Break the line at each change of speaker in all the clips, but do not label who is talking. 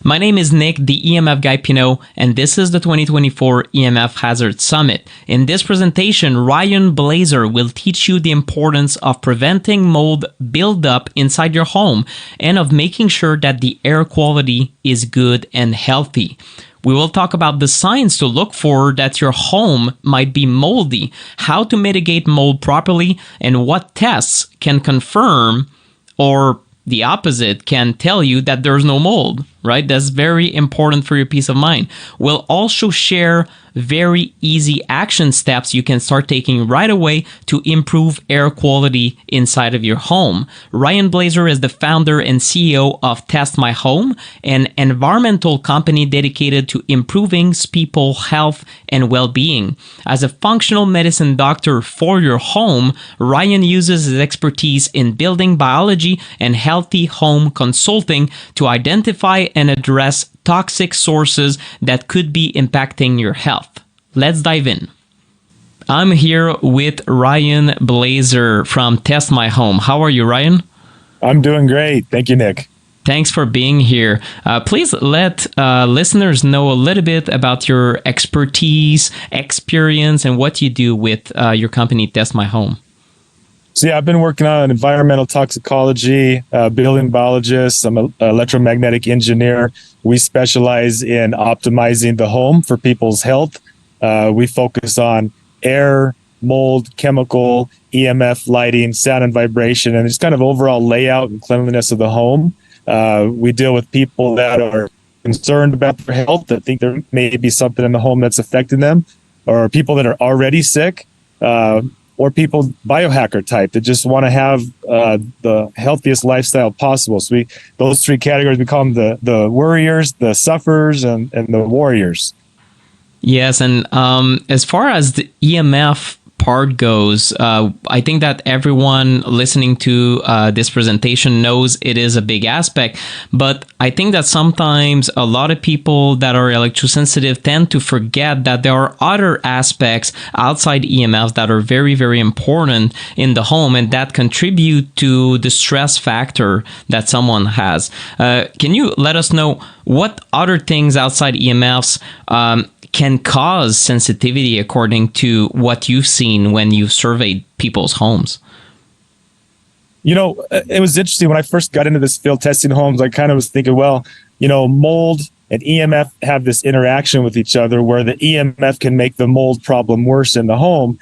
My name is Nick, the EMF Guy Pinot, and this is the 2024 EMF Hazard Summit. In this presentation, Ryan Blaser will teach you the importance of preventing mold buildup inside your home and of making sure that the air quality is good and healthy. We will talk about the signs to look for that your home might be moldy, how to mitigate mold properly, and what tests can confirm or the opposite can tell you that there's no mold, right? That's very important for your peace of mind. We'll also share very easy action steps you can start taking right away to improve air quality inside of your home. Ryan Blaser is the founder and CEO of Test My Home, an environmental company dedicated to improving people's health and well-being. As a functional medicine doctor for your home, Ryan uses his expertise in building biology and healthy home consulting to identify and address toxic sources that could be impacting your health. Let's dive in. I'm here with Ryan Blaser from Test My Home. How are you, Ryan?
I'm doing great. Thank you, Nick.
Thanks for being here. Please let listeners know a little bit about your expertise, experience, and what you do with your company, Test My Home.
So yeah, I've been working on environmental toxicology, building biologist. I'm an electromagnetic engineer. We specialize in optimizing the home for people's health. We focus on air, mold, chemical, EMF, lighting, sound and vibration, and just kind of overall layout and cleanliness of the home. We deal with people that are concerned about their health, that think there may be something in the home that's affecting them, or people that are already sick, or people biohacker type that just want to have the healthiest lifestyle possible. So those three categories, we call them the worriers, the sufferers, and the warriors.
Yes, and as far as the EMF part goes, I think that everyone listening to this presentation knows it is a big aspect, but I think that sometimes a lot of people that are electrosensitive tend to forget that there are other aspects outside EMFs that are very, very important in the home and that contribute to the stress factor that someone has. Can you let us know what other things outside EMFs can cause sensitivity according to what you've seen when you've surveyed people's homes?
You know, it was interesting when I first got into this field testing homes. I kind of was thinking, well, you know, mold and EMF have this interaction with each other where the EMF can make the mold problem worse in the home.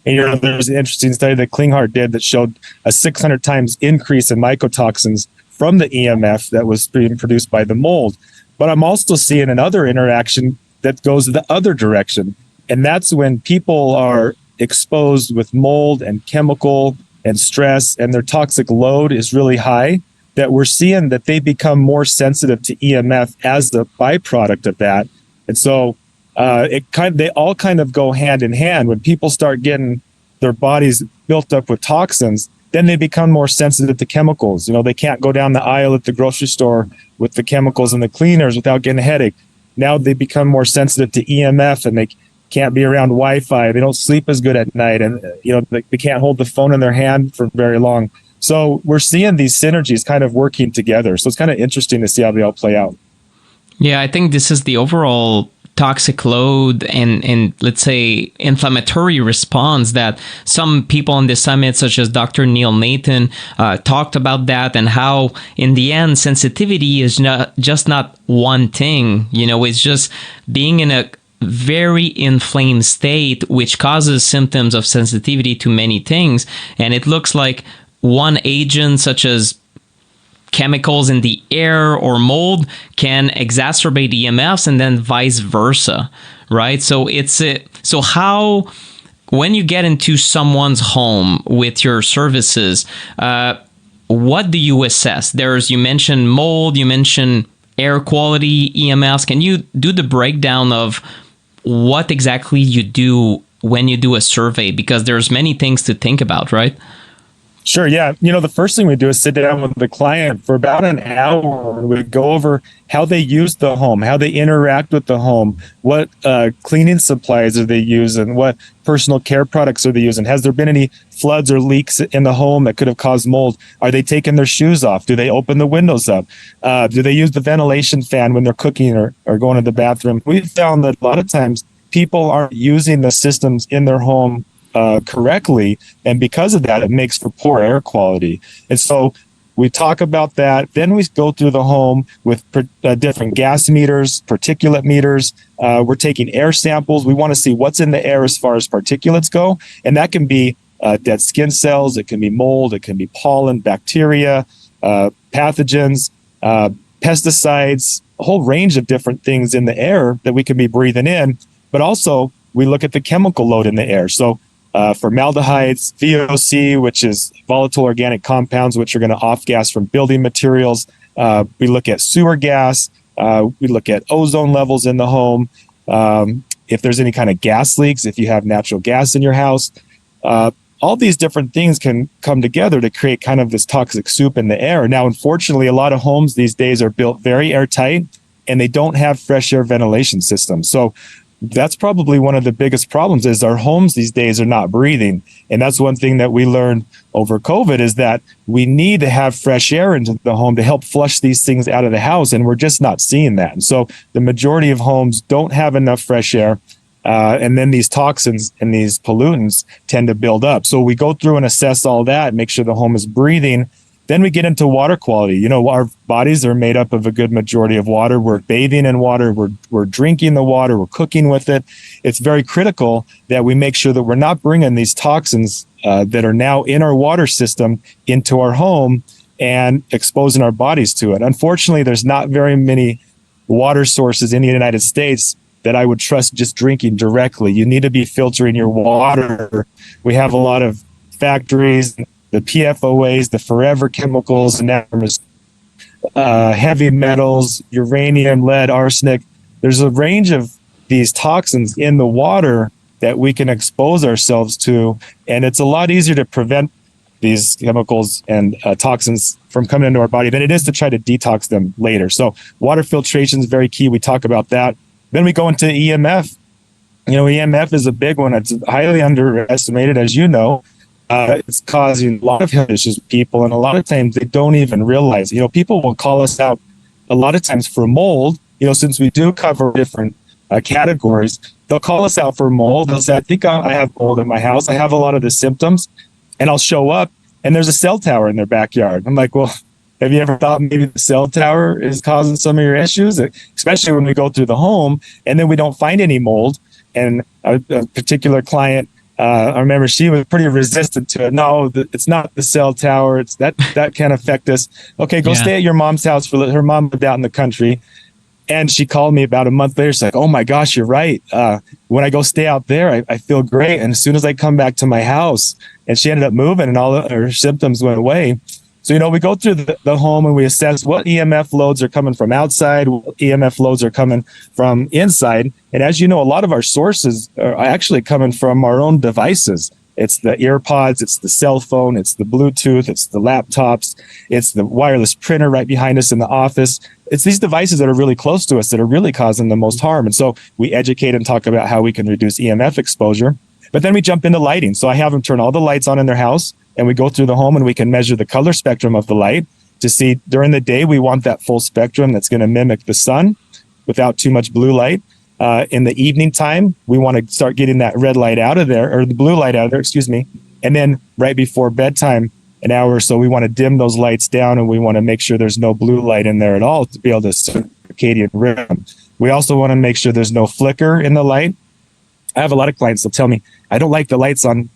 And, you know, there's an interesting study that Klinghardt did that showed a 600 times increase in mycotoxins from the EMF that was being produced by the mold. But I'm also seeing another interaction that goes the other direction. And that's when people are exposed with mold and chemical and stress and their toxic load is really high, that we're seeing that they become more sensitive to EMF as a byproduct of that. And so they all kind of go hand in hand. When people start getting their bodies built up with toxins, then they become more sensitive to chemicals. You know, they can't go down the aisle at the grocery store with the chemicals and the cleaners without getting a headache. Now they become more sensitive to EMF and they can't be around Wi-Fi. They don't sleep as good at night, and you know they can't hold the phone in their hand for very long. So we're seeing these synergies kind of working together. So it's kind of interesting to see how they all play out.
Yeah, I think this is the overall toxic load and let's say inflammatory response that some people on the summit, such as Dr. Neil Nathan, talked about that, and how in the end sensitivity is not one thing. You know, it's just being in a very inflamed state which causes symptoms of sensitivity to many things. And it looks like one agent such as chemicals in the air or mold can exacerbate EMFs, and then vice versa, right? So how, when you get into someone's home with your services, what do you assess? You mentioned mold, you mentioned air quality, EMFs. Can you do the breakdown of what exactly you do when you do a survey? Because there's many things to think about, right?
Sure. Yeah. The first thing we do is sit down with the client for about an hour. We go over how they use the home, how they interact with the home, what cleaning supplies are they using, what personal care products are they using, has there been any floods or leaks in the home that could have caused mold? Are they taking their shoes off? Do they open the windows up? Do they use the ventilation fan when they're cooking or going to the bathroom? We've found that a lot of times people aren't using the systems in their home correctly, and because of that, it makes for poor air quality. And so we talk about that. Then we go through the home with different gas meters, particulate meters. We're taking air samples. We want to see what's in the air as far as particulates go, and that can be dead skin cells, it can be mold, it can be pollen, bacteria, pathogens, pesticides, a whole range of different things in the air that we can be breathing in. But also, we look at the chemical load in the air. So formaldehydes, VOC, which is volatile organic compounds, which are going to off-gas from building materials. We look at sewer gas. We look at ozone levels in the home. If there's any kind of gas leaks, if you have natural gas in your house, all these different things can come together to create kind of this toxic soup in the air. Now, unfortunately, a lot of homes these days are built very airtight, and they don't have fresh air ventilation systems. So that's probably one of the biggest problems is our homes these days are not breathing. And that's one thing that we learned over COVID is that we need to have fresh air into the home to help flush these things out of the house. And we're just not seeing that. And so the majority of homes don't have enough fresh air. And then these toxins and these pollutants tend to build up. So we go through and assess all that, make sure the home is breathing. Then we get into water quality. Our bodies are made up of a good majority of water. We're bathing in water. We're drinking the water. We're cooking with it. It's very critical that we make sure that we're not bringing these toxins that are now in our water system into our home and exposing our bodies to it. Unfortunately, there's not very many water sources in the United States that I would trust just drinking directly. You need to be filtering your water. We have a lot of factories, the PFOAs, the forever chemicals, and heavy metals, uranium, lead, arsenic. There's a range of these toxins in the water that we can expose ourselves to, and it's a lot easier to prevent these chemicals and toxins from coming into our body than it is to try to detox them later. So water filtration is very key. We talk about that. Then we go into EMF. EMF is a big one. It's highly underestimated, as you know. It's causing a lot of health issues with people, and a lot of times they don't even realize. People will call us out a lot of times for mold. Since we do cover different categories, they'll call us out for mold. They'll say, I think I have mold in my house. I have a lot of the symptoms, and I'll show up, and there's a cell tower in their backyard. I'm like, well, have you ever thought maybe the cell tower is causing some of your issues, especially when we go through the home and then we don't find any mold? And a particular client, I remember she was pretty resistant to it. No, it's not the cell tower. It's that can affect us. Okay, go stay at your mom's house. Her mom lived out in the country. And she called me about a month later. She's like, oh my gosh, you're right. When I go stay out there, I feel great. And as soon as I come back to my house, and she ended up moving and all her symptoms went away. So, we go through the home and we assess what EMF loads are coming from outside, what EMF loads are coming from inside. And as you know, a lot of our sources are actually coming from our own devices. It's the earpods, it's the cell phone, it's the Bluetooth, it's the laptops, it's the wireless printer right behind us in the office. It's these devices that are really close to us that are really causing the most harm. And so we educate and talk about how we can reduce EMF exposure. But then we jump into lighting. So I have them turn all the lights on in their house, and we go through the home and we can measure the color spectrum of the light to see during the day, we want that full spectrum that's going to mimic the sun without too much blue light. In the evening time, we want to start getting that red light out of there, or the blue light out of there, excuse me. And then right before bedtime, an hour or so, we want to dim those lights down, and we want to make sure there's no blue light in there at all to be able to circadian rhythm. We also want to make sure there's no flicker in the light. I have a lot of clients that tell me, I don't like the lights on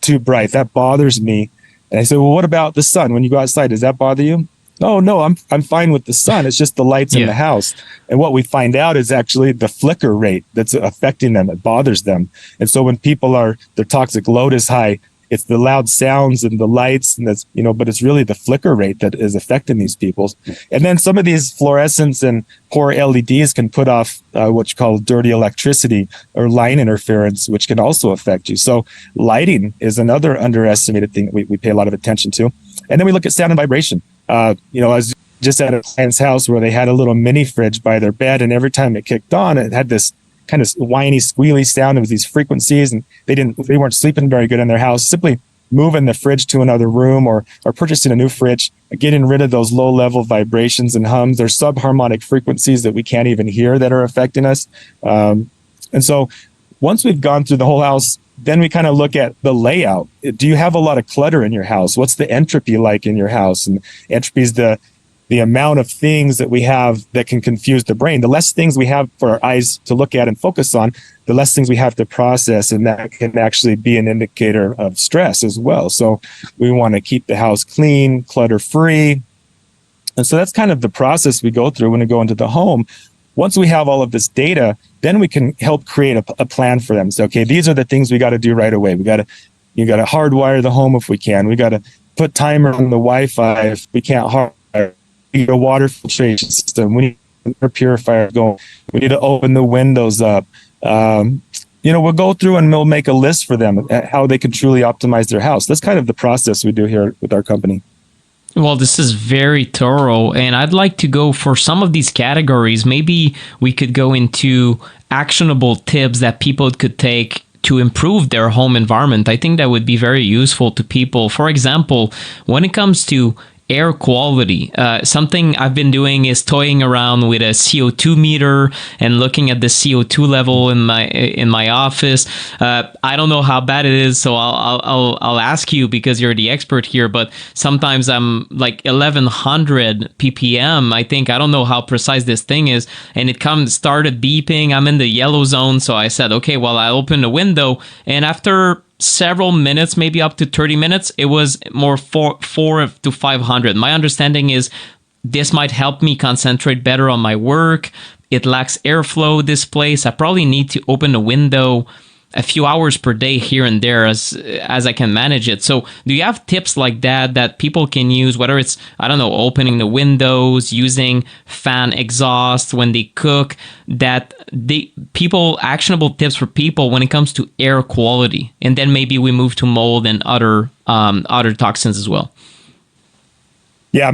too bright. That bothers me. And I say, well, what about the sun? When you go outside, does that bother you? No, I'm fine with the sun. It's just the lights in the house. And what we find out is actually the flicker rate that's affecting them. It bothers them. And so when people their toxic load is high it's the loud sounds and the lights, and that's, but it's really the flicker rate that is affecting these people. And then some of these fluorescents and poor LEDs can put off what you call dirty electricity or line interference, which can also affect you. So lighting is another underestimated thing that we pay a lot of attention to. And then we look at sound and vibration. I was just at a client's house where they had a little mini fridge by their bed, and every time it kicked on, it had this kind of whiny, squealy sound. It was these frequencies, and they weren't sleeping very good in their house. Simply moving the fridge to another room or purchasing a new fridge, getting rid of those low-level vibrations and hums. There's subharmonic frequencies that we can't even hear that are affecting us. And so once we've gone through the whole house, then we kind of look at the layout. Do you have a lot of clutter in your house? What's the entropy like in your house? And entropy is the amount of things that we have that can confuse the brain. The less things we have for our eyes to look at and focus on, the less things we have to process, and that can actually be an indicator of stress as well. So we want to keep the house clean, clutter-free. And so that's kind of the process we go through when we go into the home. Once we have all of this data, then we can help create a plan for them. So, okay, these are the things we got to do right away. You got to hardwire the home if we can. We got to put timer on the Wi-Fi if we can't hardwire. We need a water filtration system. We need a water purifier going. We need to open the windows up. We'll go through and we'll make a list for them at how they can truly optimize their house. That's kind of the process we do here with our company.
Well, this is very thorough, and I'd like to go for some of these categories. Maybe we could go into actionable tips that people could take to improve their home environment. I think that would be very useful to people. For example, when it comes to air quality, something I've been doing is toying around with a CO2 meter and looking at the CO2 level in my office. I don't know how bad it is, so I'll ask you because you're the expert here. But sometimes I'm like 1100 ppm. I don't know how precise this thing is, and it started beeping. I'm in the yellow zone, so I said, okay, well, I opened the window, and after several minutes, maybe up to 30 minutes, it was more 400 to 500. My understanding is this might help me concentrate better on my work. It lacks airflow, this place. I probably need to open the window a few hours per day here and there as I can manage it. So do you have tips like that people can use, whether it's, opening the windows, using fan exhaust when they cook, actionable tips for people when it comes to air quality? And then maybe we move to mold and other toxins as well.
Yeah.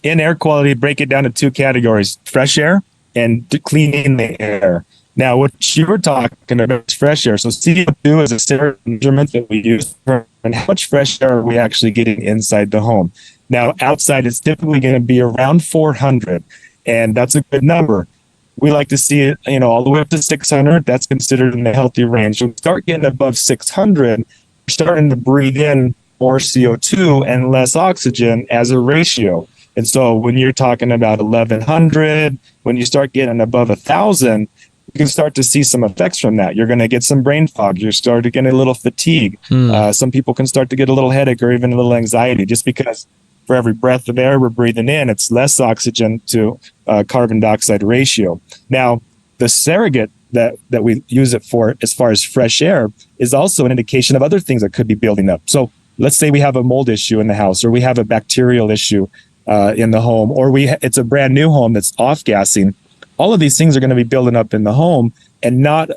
In air quality, break it down to two categories: fresh air and cleaning the air. Now, what you were talking about is fresh air. So CO2 is a standard measurement that we use for and how much fresh air are we actually getting inside the home. Now, outside, it's typically going to be around 400, and that's a good number. We like to see it, all the way up to 600. That's considered in the healthy range. When we start getting above 600, we're starting to breathe in more CO2 and less oxygen as a ratio. And so when you're talking about 1100, when you start getting above 1,000, you can start to see some effects from that. You're going to get some brain fog. You start to get a little fatigue. Some people can start to get a little headache or even a little anxiety, just because for every breath of air we're breathing in, it's less oxygen to carbon dioxide ratio. Now, the surrogate that we use it for as far as fresh air is also an indication of other things that could be building up. So let's say we have a mold issue in the house, or we have a bacterial issue in the home, or it's a brand new home that's off-gassing. All of these things are going to be building up in the home and not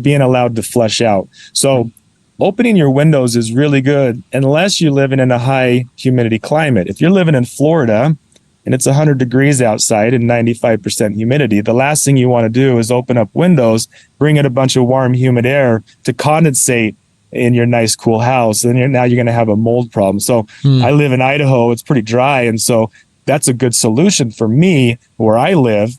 being allowed to flush out. So opening your windows is really good unless you're living in a high humidity climate. If you're living in Florida and it's 100 degrees outside and 95% humidity, the last thing you want to do is open up windows, bring in a bunch of warm, humid air to condensate in your nice, cool house. And now you're going to have a mold problem. So I live in Idaho. It's pretty dry. And so that's a good solution for me where I live,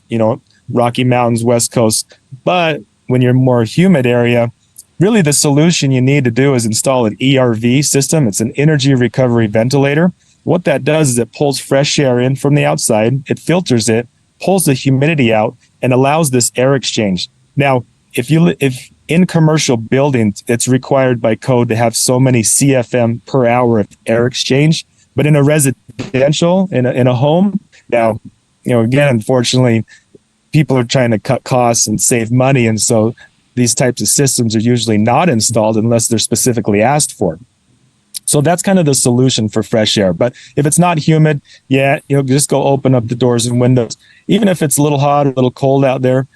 Rocky Mountains, West Coast. But when you're more humid area, really the solution you need to do is install an ERV system. It's an energy recovery ventilator. What that does is it pulls fresh air in from the outside, it filters it, pulls the humidity out, and allows this air exchange. Now, if in commercial buildings, it's required by code to have so many CFM per hour of air exchange. But in a residential, in a home, now, again, unfortunately, people are trying to cut costs and save money. And so these types of systems are usually not installed unless they're specifically asked for. So that's kind of the solution for fresh air. But if it's not humid, just go open up the doors and windows. Even if it's a little hot or a little cold out there,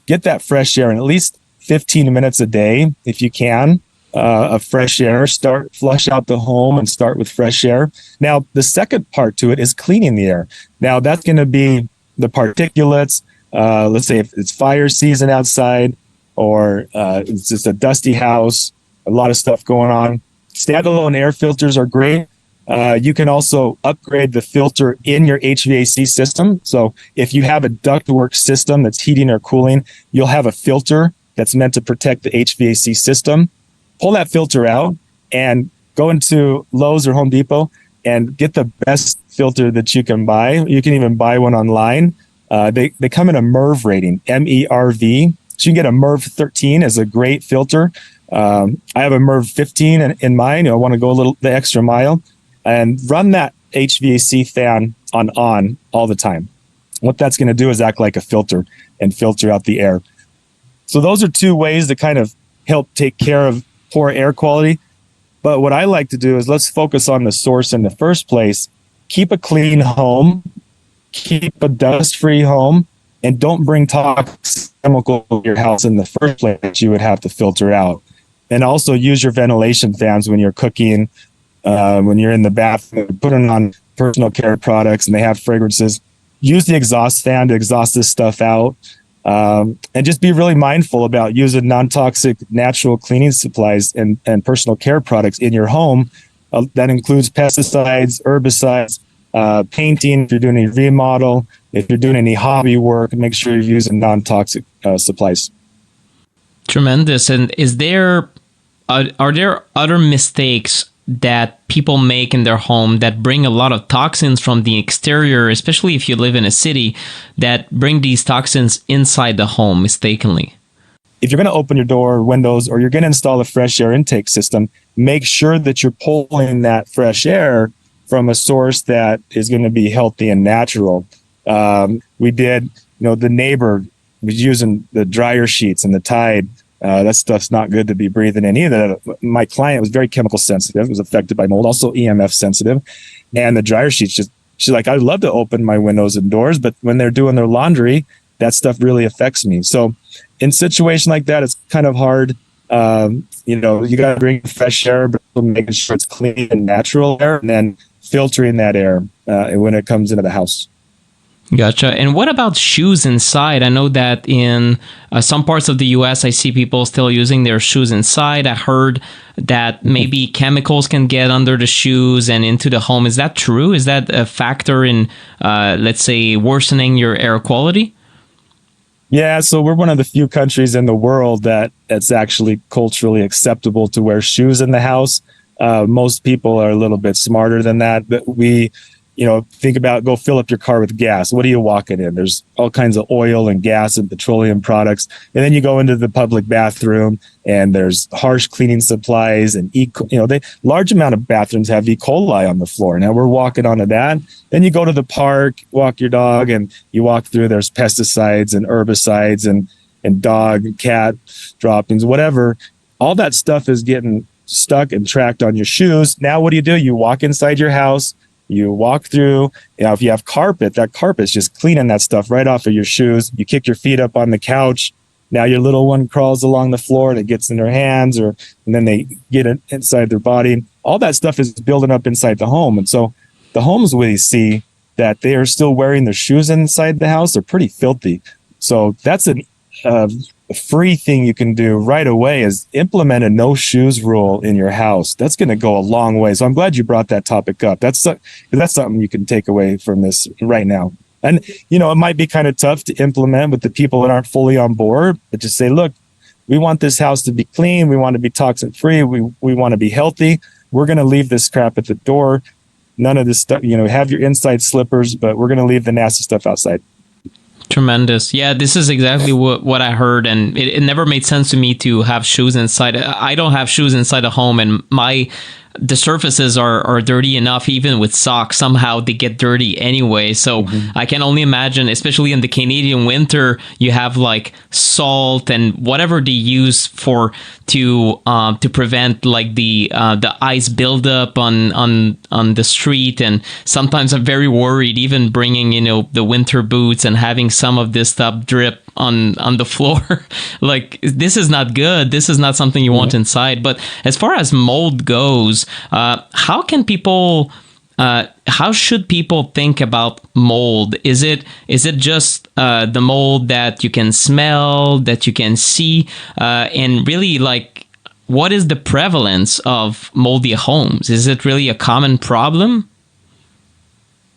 get that fresh air in at least 15 minutes a day, if you can, of fresh air. Flush out the home and start with fresh air. Now, the second part to it is cleaning the air. Now, that's going to be the particulates. Let's say if it's fire season outside, or it's just a dusty house, a lot of stuff going on. Standalone air filters are great. You can also upgrade the filter in your HVAC system. So if you have a ductwork system that's heating or cooling, you'll have a filter that's meant to protect the HVAC system. Pull that filter out and go into Lowe's or Home Depot and get the best filter that you can buy. You can even buy one online. They come in a MERV rating, MERV. So you can get a MERV 13 as a great filter. I have a MERV 15 in mine. I want to go the extra mile, and run that HVAC fan on all the time. What that's going to do is act like a filter and filter out the air. So those are two ways to kind of help take care of poor air quality. But what I like to do is let's focus on the source in the first place. Keep a clean home, keep a dust-free home, and don't bring toxic chemicals to your house in the first place that you would have to filter out. And also use your ventilation fans when you're cooking, when you're in the bathroom, putting on personal care products and they have fragrances. Use the exhaust fan to exhaust this stuff out. And just be really mindful about using non-toxic natural cleaning supplies and personal care products in your home. That includes pesticides, herbicides, painting. If you're doing a remodel, if you're doing any hobby work, make sure you're using non-toxic supplies.
Tremendous. And are there other mistakes that people make in their home that bring a lot of toxins from the exterior, especially if you live in a city, that bring these toxins inside the home mistakenly? If
you're going to open your door or windows, or you're going to install a fresh air intake system, make sure that you're pulling that fresh air from a source that is going to be healthy and natural. The neighbor was using the dryer sheets and the Tide. That stuff's not good to be breathing in either. My client was very chemical sensitive, was affected by mold, also EMF sensitive. And the dryer sheets, she's like, I'd love to open my windows and doors, but when they're doing their laundry, that stuff really affects me. So in a situation like that, it's kind of hard. You got to bring fresh air, but making sure it's clean and natural air, and then filtering that air when it comes into the house.
Gotcha. And what about shoes inside? I know that in some parts of the U.S., I see people still using their shoes inside. I heard that maybe chemicals can get under the shoes and into the home. Is that true? Is that a factor in, let's say, worsening your air quality?
Yeah, so we're one of the few countries in the world that's actually culturally acceptable to wear shoes in the house. Most people are a little bit smarter than that, but think about, go fill up your car with gas. What are you walking in? There's all kinds of oil and gas and petroleum products. And then you go into the public bathroom and there's harsh cleaning supplies and large amount of bathrooms have E. coli on the floor. Now we're walking onto that. Then you go to the park, walk your dog, and you walk through, there's pesticides and herbicides and dog, cat droppings, whatever. All that stuff is getting stuck and tracked on your shoes. Now what do? You walk inside your house. You walk through, if you have carpet, that carpet's just cleaning that stuff right off of your shoes. You kick your feet up on the couch. Now your little one crawls along the floor and it gets in their hands, and then they get it inside their body. All that stuff is building up inside the home. And so the homes we see that they are still wearing their shoes inside the house, they're pretty filthy. So that's a free thing you can do right away is implement a no shoes rule in your house. That's going to go a long way. So I'm glad you brought that topic up. That's something you can take away from this right now. And, it might be kind of tough to implement with the people that aren't fully on board, but just say, look, we want this house to be clean. We want to be toxic free. We want to be healthy. We're going to leave this crap at the door. None of this stuff, have your inside slippers, but we're going to leave the nasty stuff outside.
Tremendous. Yeah, this is exactly what I heard, and it never made sense to me to have shoes inside. I don't have shoes inside the home, and my the surfaces are dirty enough. Even with socks, somehow they get dirty anyway. So I can only imagine, especially in the Canadian winter, you have like salt and whatever they use to prevent like the ice buildup on the street. And sometimes I'm very worried, even bringing the winter boots and having some of this stuff drip on the floor. Like, this is not good. This is not something you want inside. But as far as mold goes, how should people think about mold? Is it just the mold that you can smell, that you can see, and really, like, what is the prevalence of moldy homes? Is it really a common problem?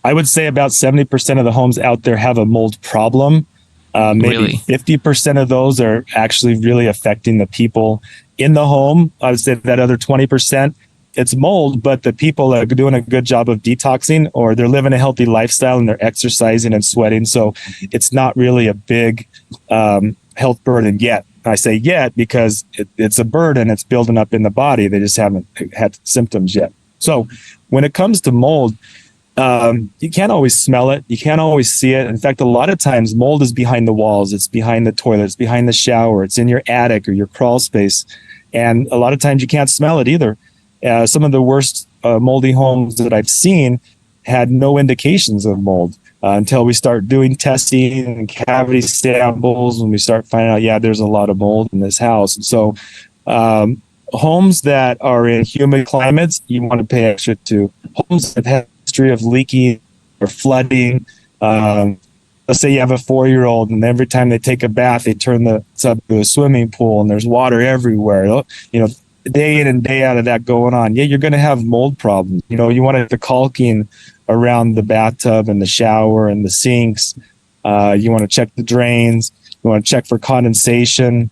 I would say about 70% of the homes out there have a mold problem. Maybe
Really?
50% of those are actually really affecting the people in the home. I would say that other 20%, it's mold, but the people are doing a good job of detoxing, or they're living a healthy lifestyle and they're exercising and sweating. So it's not really a big health burden yet. I say yet because it's a burden. It's building up in the body. They just haven't had symptoms yet. So when it comes to mold, you can't always smell it. You can't always see it. In fact, a lot of times mold is behind the walls. It's behind the toilet. It's behind the shower. It's in your attic or your crawl space. And a lot of times you can't smell it either. Some of the worst moldy homes that I've seen had no indications of mold until we start doing testing and cavity samples, and we start finding out, yeah, there's a lot of mold in this house. And so homes that are in humid climates, you want to pay extra to. Homes that have history of leaking or flooding. Let's say you have a 4-year-old and every time they take a bath, they turn the tub to a swimming pool and there's water everywhere. Day in and day out of that going on. Yeah, you're going to have mold problems. You want the caulking around the bathtub and the shower and the sinks. You want to check the drains. You want to check for condensation.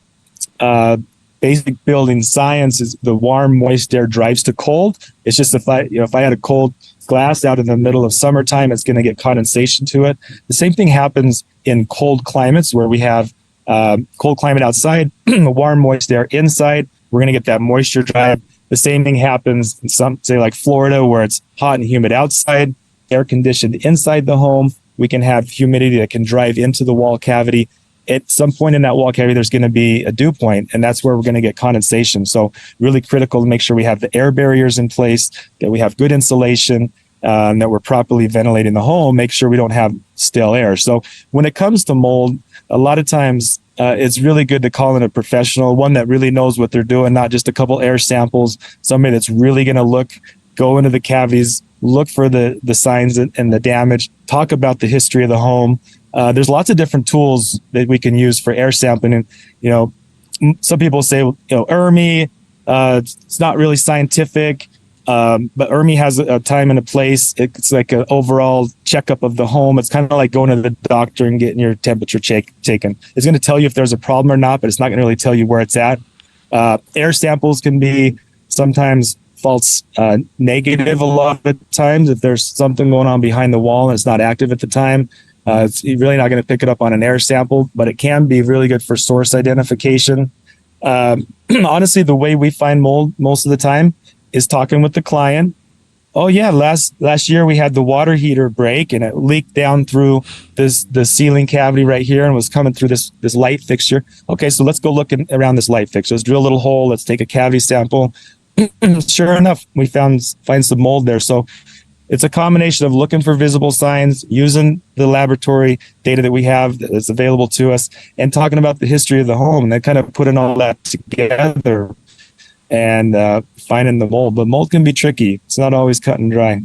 Basic building science is the warm, moist air drives to cold. It's just if I had a cold glass out in the middle of summertime, it's going to get condensation to it. The same thing happens in cold climates where we have cold climate outside, warm, moist air inside. We're going to get that moisture drive. The same thing happens in some, say like Florida, where it's hot and humid outside, air conditioned inside the home. We can have humidity that can drive into the wall cavity. At some point in that wall cavity, there's going to be a dew point, and that's where we're going to get condensation. So really critical to make sure we have the air barriers in place, that we have good insulation, and that we're properly ventilating the home, make sure we don't have stale air. So when it comes to mold, a lot of times it's really good to call in a professional, one that really knows what they're doing, not just a couple air samples, somebody that's really going to go into the cavities, look for the signs and the damage, talk about the history of the home. There's lots of different tools that we can use for air sampling. And, some people say, ERMI, it's not really scientific, but ERMI has a time and a place. It's like an overall checkup of the home. It's kind of like going to the doctor and getting your temperature taken. It's going to tell you if there's a problem or not, but it's not going to really tell you where it's at. Air samples can be sometimes false negative a lot of the times. If there's something going on behind the wall and it's not active at the time, it's really not going to pick it up on an air sample, but it can be really good for source identification. Honestly, the way we find mold most of the time is talking with the client. Oh yeah, last year we had the water heater break and it leaked down through the ceiling cavity right here and was coming through this light fixture. Okay, so let's go look around this light fixture. Let's drill a little hole. Let's take a cavity sample. Sure enough, we find some mold there. So it's a combination of looking for visible signs, using the laboratory data that we have that's available to us, and talking about the history of the home, and then kind of putting all that together and finding the mold. But mold can be tricky. It's not always cut and dry.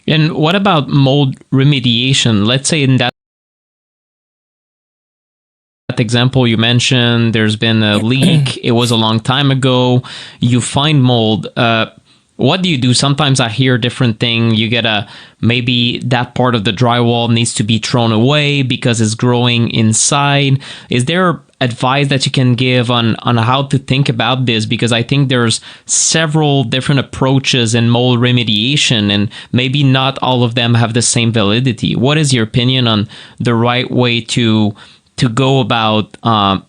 And what about mold remediation? Let's say in that example you mentioned, there's been a leak. It was a long time ago. You find mold. What do you do? Sometimes I hear different thing. You get maybe that part of the drywall needs to be thrown away because it's growing inside. Is there advice that you can give on how to think about this? Because I think there's several different approaches in mold remediation, and maybe not all of them have the same validity. What is your opinion on the right way to to go about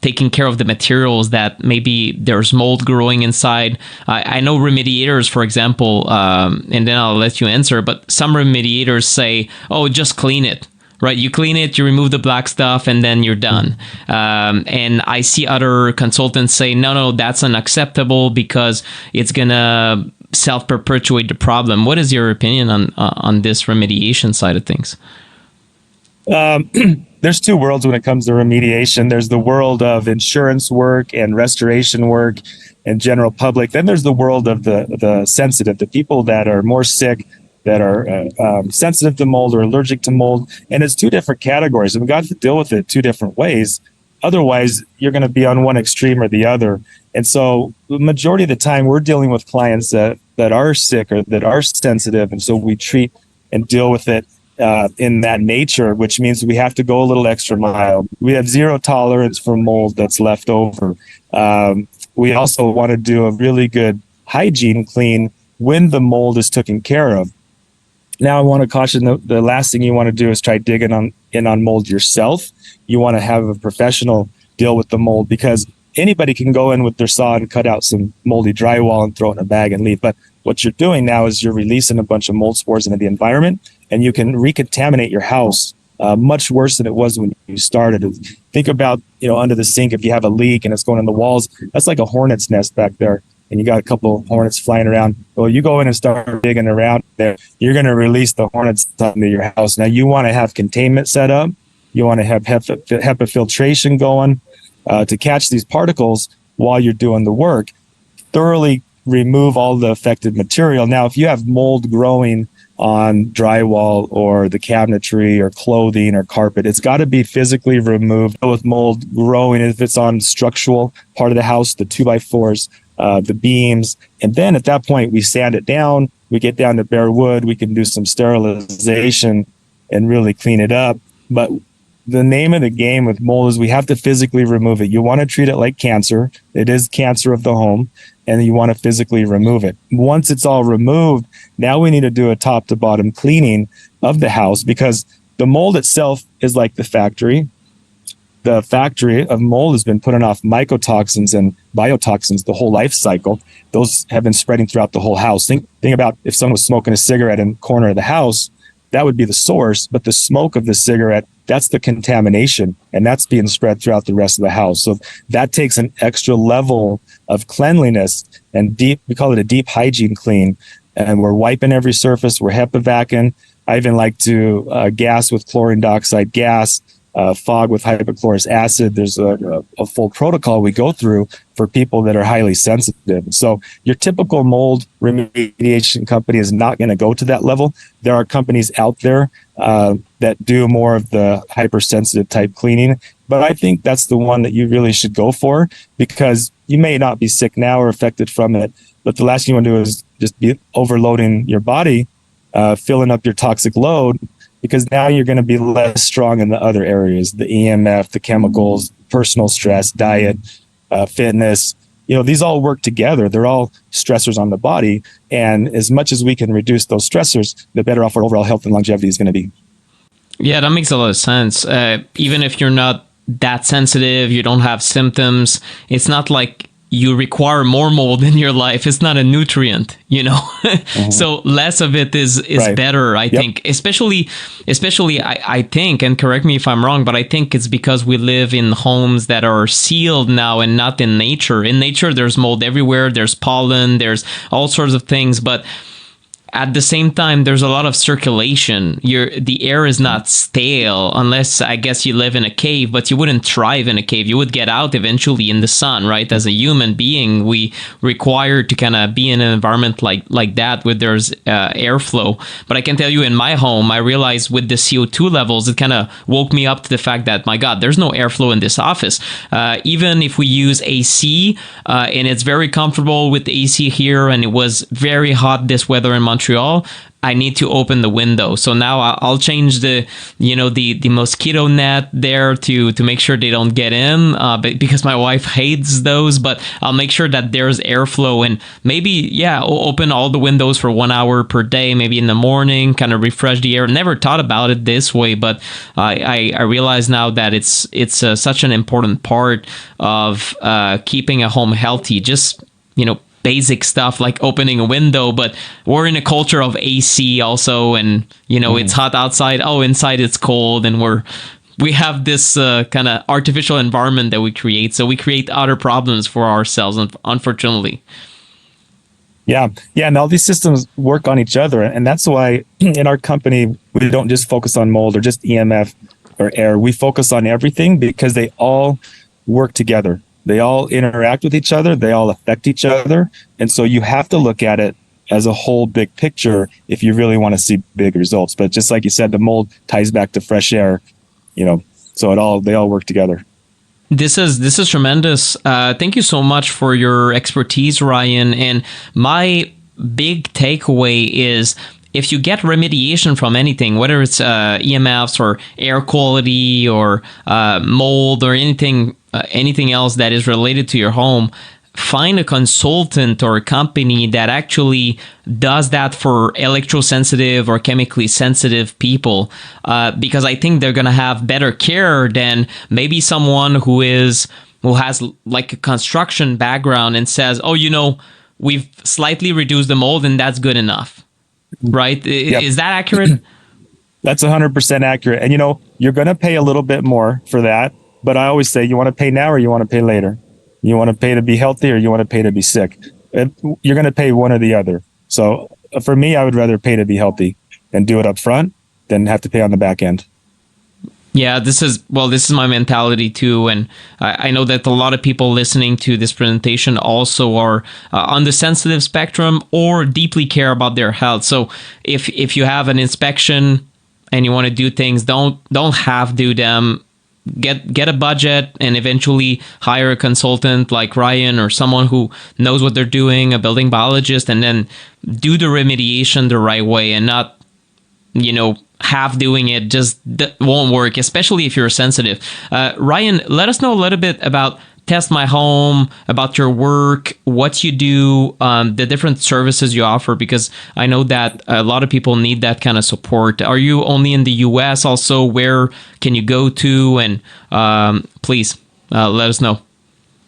taking care of the materials that maybe there's mold growing inside? I know remediators, for example, and then I'll let you answer, but some remediators say, oh, just clean it. Right, you clean it, you remove the black stuff, and then you're done. And I see other consultants say, no, that's unacceptable because it's gonna self-perpetuate the problem. What is your opinion on this remediation side of things?
There's two worlds when it comes to remediation. There's the world of insurance work and restoration work and general public. Then there's the world of the sensitive, the people that are more sick, that are sensitive to mold or allergic to mold. And it's two different categories. And we've got to deal with it two different ways. Otherwise, you're going to be on one extreme or the other. And so the majority of the time, we're dealing with clients that are sick or that are sensitive. And so we treat and deal with it in that nature, which means we have to go a little extra mile. We have zero tolerance for mold that's left over. We also want to do a really good hygiene clean when the mold is taken care of. Now, I want to caution the last thing you want to do is try digging in on mold yourself. You want to have a professional deal with the mold, because anybody can go in with their saw and cut out some moldy drywall and throw it in a bag and leave. But what you're doing now is you're releasing a bunch of mold spores into the environment, and you can recontaminate your house much worse than it was when you started. Think about, under the sink, if you have a leak and it's going in the walls, that's like a hornet's nest back there. And you got a couple of hornets flying around. Well, you go in and start digging around there, you're going to release the hornets into your house. Now, you want to have containment set up. You want to have HEPA filtration going to catch these particles while you're doing the work. Thoroughly remove all the affected material. Now, if you have mold growing on drywall or the cabinetry or clothing or carpet, it's got to be physically removed. With mold growing, if it's on structural part of the house, the 2x4s, the beams, and then at that point we sand it down, we get down to bare wood, we can do some sterilization and really clean it up. But the name of the game with mold is we have to physically remove it. You want to treat it like cancer. It is cancer of the home, and you want to physically remove it. Once it's all removed, now we need to do a top to bottom cleaning of the house, because the mold itself is like the factory. The factory of mold has been putting off mycotoxins and biotoxins the whole life cycle. Those have been spreading throughout the whole house. Think about if someone was smoking a cigarette in the corner of the house, that would be the source, but the smoke of the cigarette, that's the contamination, and that's being spread throughout the rest of the house. So that takes an extra level of cleanliness and we call it a deep hygiene clean. And we're wiping every surface, we're HEPA vacuuming. I even like to gas with chlorine dioxide gas, fog with hypochlorous acid. There's a full protocol we go through for people that are highly sensitive. So your typical mold remediation company is not going to go to that level. There are companies out there that do more of the hypersensitive type cleaning, but I think that's the one that you really should go for, because you may not be sick now or affected from it, but the last thing you want to do is just be overloading your body, filling up your toxic load, because now you're going to be less strong in the other areas, the EMF, the chemicals, personal stress, diet, fitness. These all work together. They're all stressors on the body. And as much as we can reduce those stressors, the better off our overall health and longevity is going to be.
Yeah, that makes a lot of sense. Even if you're not that sensitive, you don't have symptoms, it's not like you require more mold in your life. It's not a nutrient, Mm-hmm. So less of it is right. Better, I think. Especially I think, and correct me if I'm wrong, but I think it's because we live in homes that are sealed now and not in nature. In nature, there's mold everywhere. There's pollen. There's all sorts of things. But at the same time, there's a lot of circulation. The air is not stale, unless I guess you live in a cave, but you wouldn't thrive in a cave. You would get out eventually in the sun, right? As a human being, we require to kind of be in an environment like that where there's airflow. But I can tell you, in my home, I realized with the CO2 levels, it kind of woke me up to the fact that, my God, there's no airflow in this office. Even if we use AC, and it's very comfortable with AC here, and it was very hot this weather in Montreal, I need to open the window. So now I'll change the mosquito net there to make sure they don't get in, because my wife hates those. But I'll make sure that there's airflow, and maybe open all the windows for 1 hour per day, maybe in the morning, kind of refresh the air. Never thought about it this way, but I realize now that it's such an important part of keeping a home healthy. Just basic stuff like opening a window, but we're in a culture of AC also, and it's hot outside. Oh, inside it's cold, and we have this kind of artificial environment that we create. So we create other problems for ourselves, unfortunately.
Yeah. And all these systems work on each other. And that's why in our company, we don't just focus on mold or just EMF or air. We focus on everything because they all work together. They all interact with each other. They all affect each other. And so you have to look at it as a whole big picture if you really want to see big results. But just like you said, the mold ties back to fresh air, so they all work together.
This is tremendous. Thank you so much for your expertise, Ryan. And my big takeaway is, if you get remediation from anything, whether it's EMFs or air quality or mold or anything else that is related to your home, find a consultant or a company that actually does that for electrosensitive or chemically sensitive people, because I think they're going to have better care than maybe someone who has like a construction background and says, oh, we've slightly reduced the mold and that's good enough. Right? Yep. Is that accurate?
That's 100% accurate. And you're going to pay a little bit more for that. But I always say, you want to pay now or you want to pay later? You want to pay to be healthy or you want to pay to be sick? You're going to pay one or the other. So for me, I would rather pay to be healthy and do it up front than have to pay on the back end.
Yeah, this is my mentality too. And I know that a lot of people listening to this presentation also are on the sensitive spectrum or deeply care about their health. So if you have an inspection and you want to do things, don't half do them. Get a budget and eventually hire a consultant like Ryan or someone who knows what they're doing, a building biologist, and then do the remediation the right way and not, half doing it just won't work, especially if you're sensitive. Ryan, let us know a little bit about Test My Home, about your work, what you do, the different services you offer, because I know that a lot of people need that kind of support. Are you only in the US also? Where can you go to? And please let us know.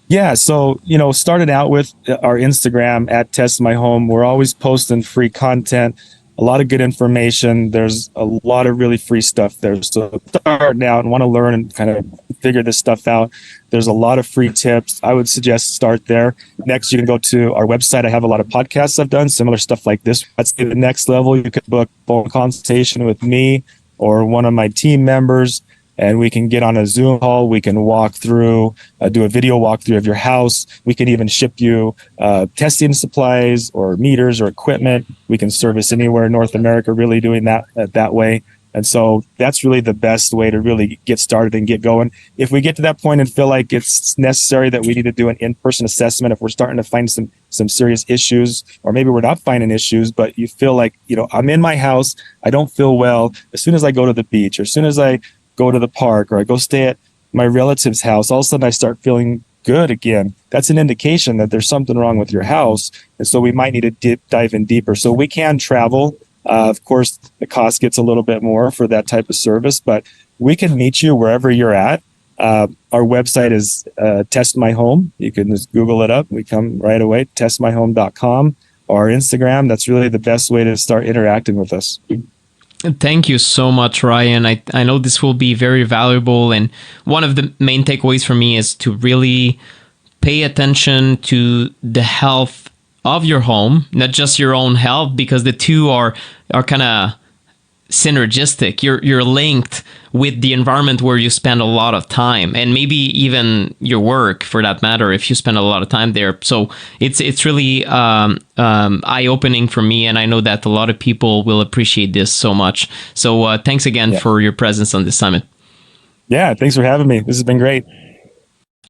Yeah, so, started out with our Instagram at Test My Home. We're always posting free content, a lot of good information. There's a lot of really free stuff there. So starting out and want to learn and kind of figure this stuff out, there's a lot of free tips. I would suggest start there. Next, you can go to our website. I have a lot of podcasts I've done, similar stuff like this. That's the next level. You could book a phone consultation with me or one of my team members, and we can get on a Zoom call. We can walk through, do a video walkthrough of your house. We can even ship you testing supplies or meters or equipment. We can service anywhere in North America, really doing that way. And so that's really the best way to really get started and get going. If we get to that point and feel like it's necessary that we need to do an in-person assessment, if we're starting to find some serious issues, or maybe we're not finding issues, but you feel like, I'm in my house, I don't feel well. As soon as I go to the beach, or as soon as I go to the park, or I go stay at my relative's house, all of a sudden I start feeling good again. That's an indication that there's something wrong with your house. And so we might need to dive in deeper. So we can travel. Of course, the cost gets a little bit more for that type of service, but we can meet you wherever you're at. Our website is Test My Home. You can just Google it up. We come right away, testmyhome.com, or Instagram. That's really the best way to start interacting with us.
Thank you so much, Ryan. I know this will be very valuable. And one of the main takeaways for me is to really pay attention to the health of your home, not just your own health, because the two are kind of synergistic. You're linked with the environment where you spend a lot of time, and maybe even your work for that matter, if you spend a lot of time there. So it's really eye-opening for me, and I know that a lot of people will appreciate this so much. So thanks again for your presence on this summit.
Yeah, thanks for having me. This has been great.